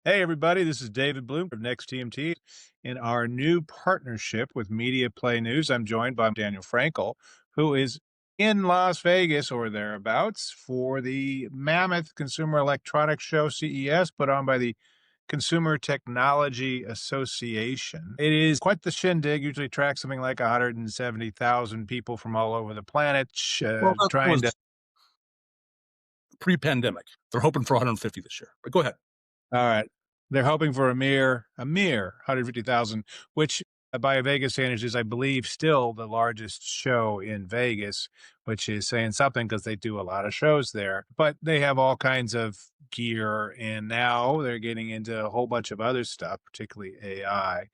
Hey, everybody, this is David Bloom from Next TMT. In our new partnership with Media Play News, I'm joined by Daniel Frankel, who is in Las Vegas or thereabouts for the Mammoth Consumer Electronics Show, CES, put on by the Consumer Technology Association. It is quite the shindig, usually tracks something like 170,000 people from all over the planet Well, that trying to. was pre-pandemic. They're hoping for 150 this year. But go ahead. All right. They're hoping for a mere 150,000, which by Vegas standards is, I believe, still the largest show in Vegas, which is saying something because they do a lot of shows there. But they have all kinds of gear, and now they're getting into a whole bunch of other stuff, particularly AI.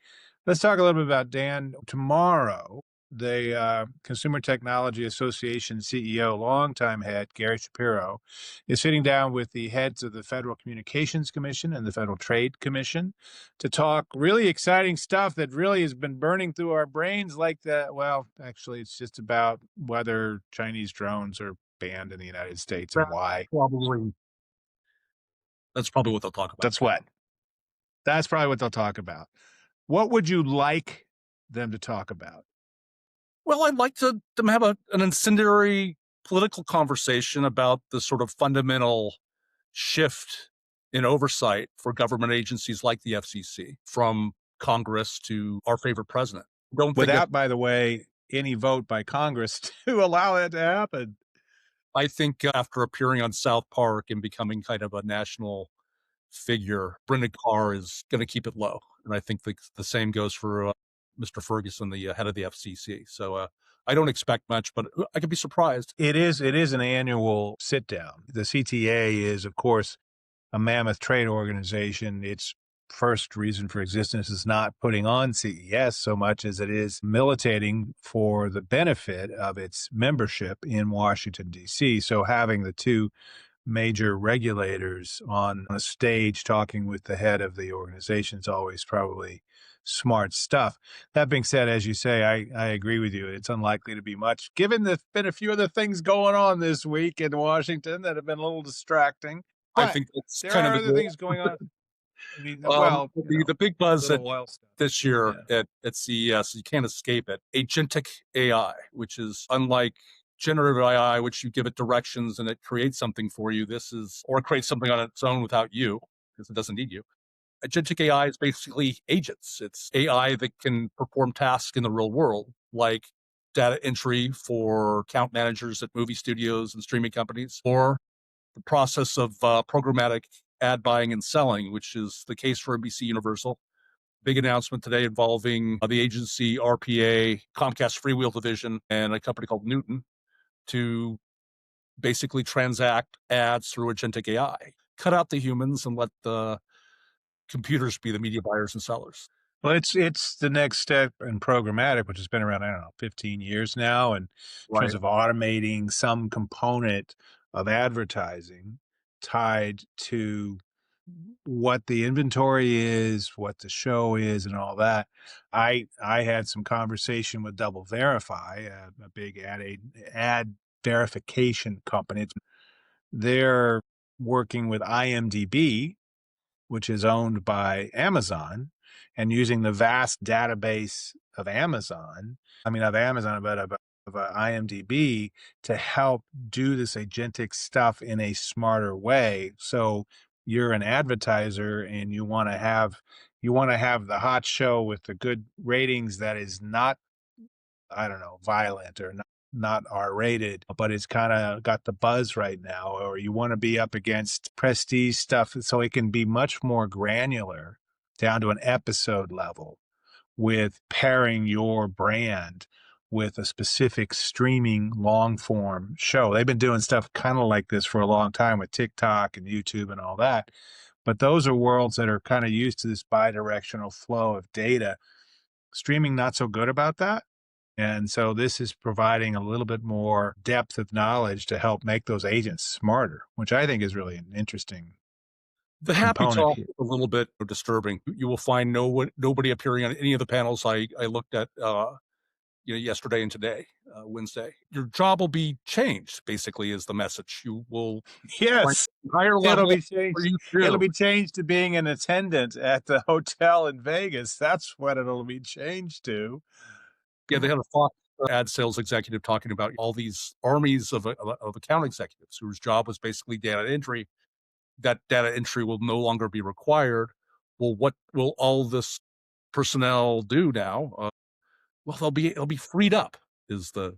Let's talk a little bit about Dan. Tomorrow, the Consumer Technology Association CEO, longtime head, Gary Shapiro, is sitting down with the heads of the Federal Communications Commission and the Federal Trade Commission to talk really exciting stuff that really has been burning through our brains like that. Well, actually, it's just about whether Chinese drones are banned in the United States and That's why. probably that's probably what they'll talk about. That's what. That's probably what they'll talk about. What would you like them to talk about? Well, I'd like them to have an incendiary political conversation about the sort of fundamental shift in oversight for government agencies like the FCC from Congress to our favorite president. Don't think that Without, by the way, any vote by Congress to allow that to happen. I think after appearing on South Park and becoming kind of a national figure, Brendan Carr is going to keep it low. And I think the same goes for Mr. Ferguson, the head of the FCC. So I don't expect much, but I could be surprised. It is an annual sit down. The CTA is, of course, a mammoth trade organization. Its first reason for existence is not putting on CES so much as it is militating for the benefit of its membership in Washington, D.C. So having the two major regulators on a stage talking with the head of the organization is always probably smart stuff. That being said, as you say, I agree with you. It's unlikely to be much, given there's been a few other things going on this week in Washington that have been a little distracting. I But think that's there kind of are the other goal. things going on. I mean, well, The big buzz little oil stuff. this year Yeah. at CES, you can't escape it. Agentic AI, which is unlike generative AI, which you give it directions and it creates something for you. This is, or it creates something on its own without you because it doesn't need you. Agentic AI is basically agents. It's AI that can perform tasks in the real world, like data entry for account managers at movie studios and streaming companies, or the process of programmatic ad buying and selling, which is the case for NBC Universal. Big announcement today involving the agency RPA, Comcast Freewheel Division, and a company called Newton to basically transact ads through agentic AI. Cut out the humans and let the computers be the media buyers and sellers. Well, it's the next step in programmatic, which has been around, I don't know, 15 years now, in terms Right. of automating some component of advertising tied to what the inventory is, what the show is, and all that. I had some conversation with Double Verify, a big ad verification company. They're working with IMDb, which is owned by Amazon, and using the vast database of Amazon, I mean, of Amazon, but of IMDb to help do this agentic stuff in a smarter way. So you're an advertiser and you want to have the hot show with the good ratings that is not, I don't know, violent or not R-rated, but it's kind of got the buzz right now, or you want to be up against prestige stuff so it can be much more granular down to an episode level with pairing your brand with a specific streaming long form show. They've been doing stuff kind of like this for a long time with TikTok and YouTube and all that. But those are worlds that are kind of used to this bi-directional flow of data. Streaming, not so good about that. And so this is providing a little bit more depth of knowledge to help make those agents smarter, which I think is really an interesting The happy component talk here. is a little bit disturbing. You will find nobody appearing on any of the panels I looked at yesterday and today, Wednesday. Your job will be changed, basically, is the message. You will find Yes. a higher It'll level be for changed. you It'll too. be changed to being an attendant at the hotel in Vegas. That's what it'll be changed to. Yeah, they had a Fox ad sales executive talking about all these armies of account executives whose job was basically data entry. That data entry will no longer be required. Well, what will all this personnel do now? Well, they'll be freed up. Is the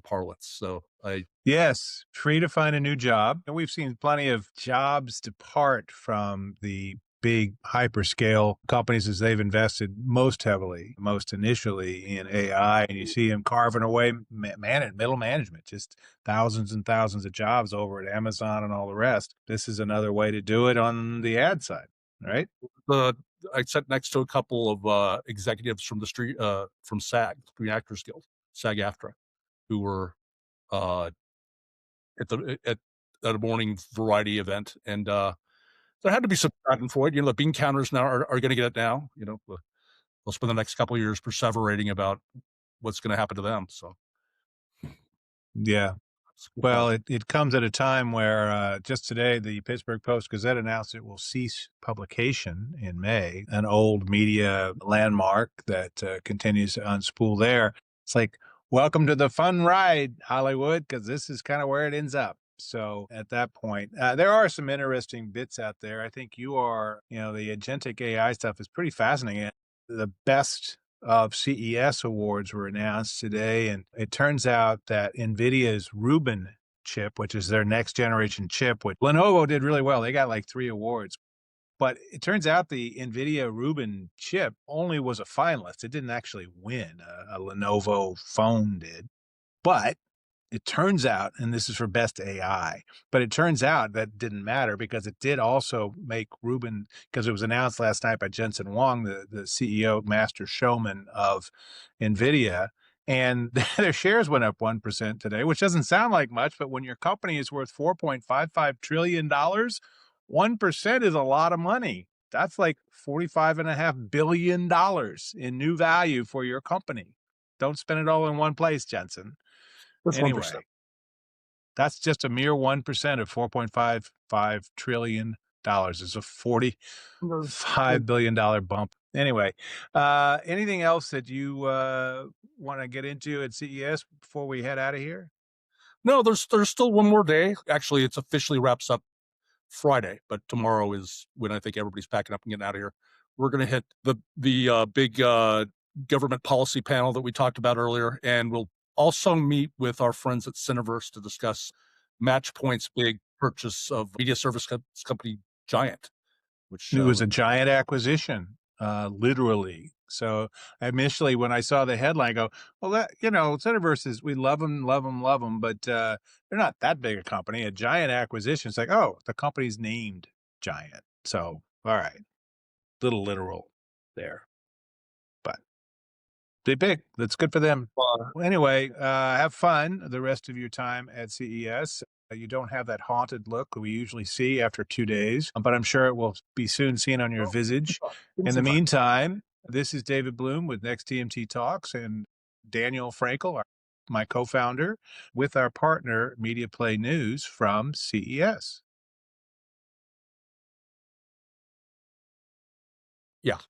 parlance? So I Yes, free to find a new job. And we've seen plenty of jobs depart from the big hyperscale companies as they've invested most heavily, most initially in AI. And you see them carving away middle management, just thousands and thousands of jobs over at Amazon and all the rest. This is another way to do it on the ad side, right? the I sat next to a couple of executives from the street from SAG, Screen Actors Guild, SAG-AFTRA, who were uh, at a morning variety event, and there had to be some schadenfreude. The bean counters now are going to get it now. They'll spend the next couple of years perseverating about what's going to happen to them. So Yeah. it's a good Well, time. it comes at a time where just today the Pittsburgh Post-Gazette announced it will cease publication in May, an old media landmark that continues to unspool there. It's like, welcome to the fun ride, Hollywood, because this is kind of where it ends up. So at that point, there are some interesting bits out there. I think the agentic AI stuff is pretty fascinating. The best of CES awards were announced today, and it turns out that NVIDIA's Rubin chip, which is their next generation chip, which Lenovo did really well. They got like 3 awards. But it turns out the NVIDIA Rubin chip only was a finalist. It didn't actually win. A Lenovo phone did. But it turns out, and this is for best AI, but it turns out that didn't matter because it did also make Rubin, because it was announced last night by Jensen Huang, the CEO, master showman of NVIDIA, and their shares went up 1% today, which doesn't sound like much, but when your company is worth $4.55 trillion, 1% is a lot of money. That's like $45.5 billion in new value for your company. Don't spend it all in one place, Jensen. That's 1%. Anyway, that's just a mere 1% of $4.55 trillion. It's a $45 billion bump. Anyway, anything else that you want to get into at CES before we head out of here? No, there's still one more day. Actually, it's officially wraps up Friday, but tomorrow is when I think everybody's packing up and getting out of here. We're going to hit the big government policy panel that we talked about earlier, and we'll also meet with our friends at Cineverse to discuss Matchpoint's big purchase of media service company Giant, which It was a giant acquisition, literally. So initially, when I saw the headline, I go, well, Cineverse is, we love them, love them, love them, but they're not that big a company. A giant acquisition. It's like, oh, the company's named Giant. So, all right, little literal there, but they big. That's good for them. Well, anyway, have fun the rest of your time at CES. You don't have that haunted look we usually see after 2 days, but I'm sure it will be soon seen on your visage. In the meantime, this is David Bloom with Next TMT Talks and Daniel Frankel, my co-founder, with our partner, Media Play News from CES. yeah,